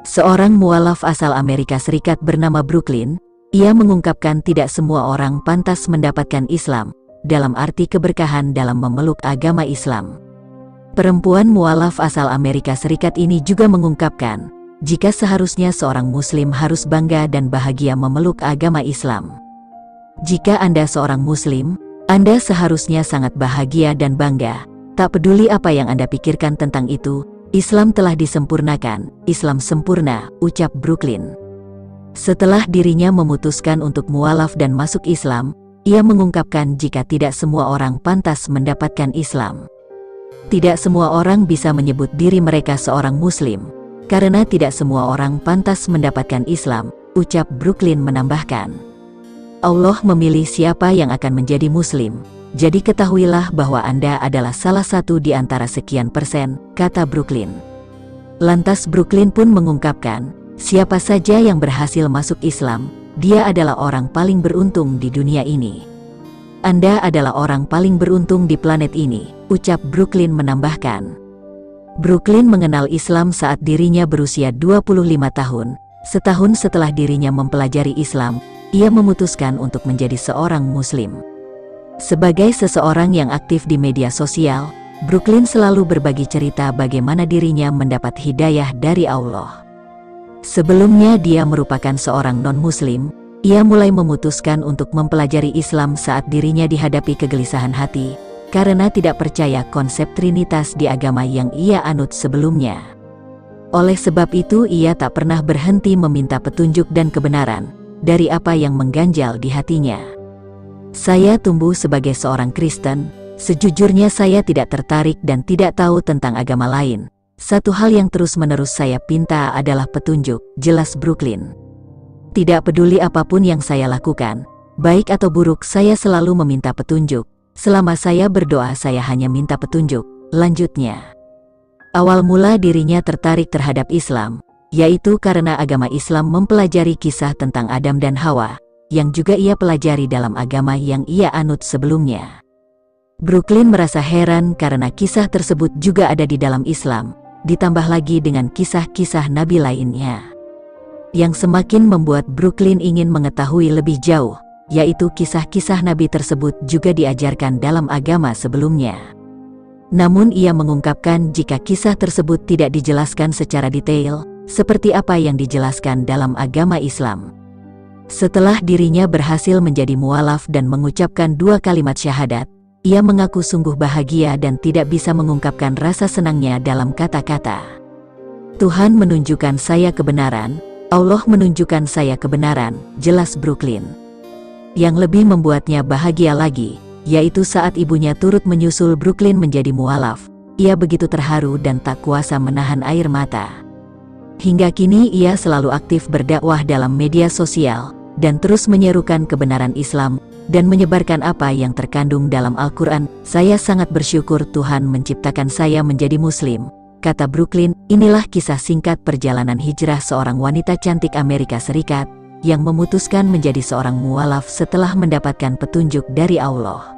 Seorang mualaf asal Amerika Serikat bernama Brooklyn, ia mengungkapkan tidak semua orang pantas mendapatkan Islam, dalam arti keberkahan dalam memeluk agama Islam. Perempuan mualaf asal Amerika Serikat ini juga mengungkapkan, jika seharusnya seorang Muslim harus bangga dan bahagia memeluk agama Islam. Jika Anda seorang Muslim, Anda seharusnya sangat bahagia dan bangga. Tak peduli apa yang Anda pikirkan tentang itu, Islam telah disempurnakan, Islam sempurna, ucap Brooklyn. Setelah dirinya memutuskan untuk mualaf dan masuk Islam, ia mengungkapkan jika tidak semua orang pantas mendapatkan Islam. Tidak semua orang bisa menyebut diri mereka seorang Muslim, karena tidak semua orang pantas mendapatkan Islam, ucap Brooklyn menambahkan. Allah memilih siapa yang akan menjadi Muslim, jadi ketahuilah bahwa Anda adalah salah satu di antara sekian persen, kata Brooklyn. Lantas Brooklyn pun mengungkapkan, siapa saja yang berhasil masuk Islam, dia adalah orang paling beruntung di dunia ini. Anda adalah orang paling beruntung di planet ini, ucap Brooklyn menambahkan. Brooklyn mengenal Islam saat dirinya berusia 25 tahun, setahun setelah dirinya mempelajari Islam, ia memutuskan untuk menjadi seorang Muslim. Sebagai seseorang yang aktif di media sosial, Brooklyn selalu berbagi cerita bagaimana dirinya mendapat hidayah dari Allah. Sebelumnya dia merupakan seorang non-Muslim, ia mulai memutuskan untuk mempelajari Islam saat dirinya dihadapi kegelisahan hati, karena tidak percaya konsep Trinitas di agama yang ia anut sebelumnya. Oleh sebab itu ia tak pernah berhenti meminta petunjuk dan kebenaran dari apa yang mengganjal di hatinya. Saya tumbuh sebagai seorang Kristen, sejujurnya saya tidak tertarik dan tidak tahu tentang agama lain. Satu hal yang terus-menerus saya pinta adalah petunjuk, jelas Brooklyn. Tidak peduli apapun yang saya lakukan, baik atau buruk saya selalu meminta petunjuk. Selama saya berdoa saya hanya minta petunjuk, lanjutnya. Awal mula dirinya tertarik terhadap Islam, yaitu karena agama Islam mempelajari kisah tentang Adam dan Hawa, yang juga ia pelajari dalam agama yang ia anut sebelumnya. Brooklyn merasa heran karena kisah tersebut juga ada di dalam Islam, ditambah lagi dengan kisah-kisah Nabi lainnya. Yang semakin membuat Brooklyn ingin mengetahui lebih jauh, yaitu kisah-kisah Nabi tersebut juga diajarkan dalam agama sebelumnya. Namun ia mengungkapkan jika kisah tersebut tidak dijelaskan secara detail, seperti apa yang dijelaskan dalam agama Islam. Setelah dirinya berhasil menjadi mualaf dan mengucapkan 2 kalimat syahadat, ia mengaku sungguh bahagia dan tidak bisa mengungkapkan rasa senangnya dalam kata-kata. Tuhan menunjukkan saya kebenaran, Allah menunjukkan saya kebenaran, jelas Brooklyn. Yang lebih membuatnya bahagia lagi, yaitu saat ibunya turut menyusul Brooklyn menjadi mualaf, ia begitu terharu dan tak kuasa menahan air mata. Hingga kini ia selalu aktif berdakwah dalam media sosial, dan terus menyerukan kebenaran Islam, dan menyebarkan apa yang terkandung dalam Al-Quran. Saya sangat bersyukur Tuhan menciptakan saya menjadi Muslim, kata Brooklyn. Inilah kisah singkat perjalanan hijrah seorang wanita cantik Amerika Serikat, yang memutuskan menjadi seorang mualaf setelah mendapatkan petunjuk dari Allah.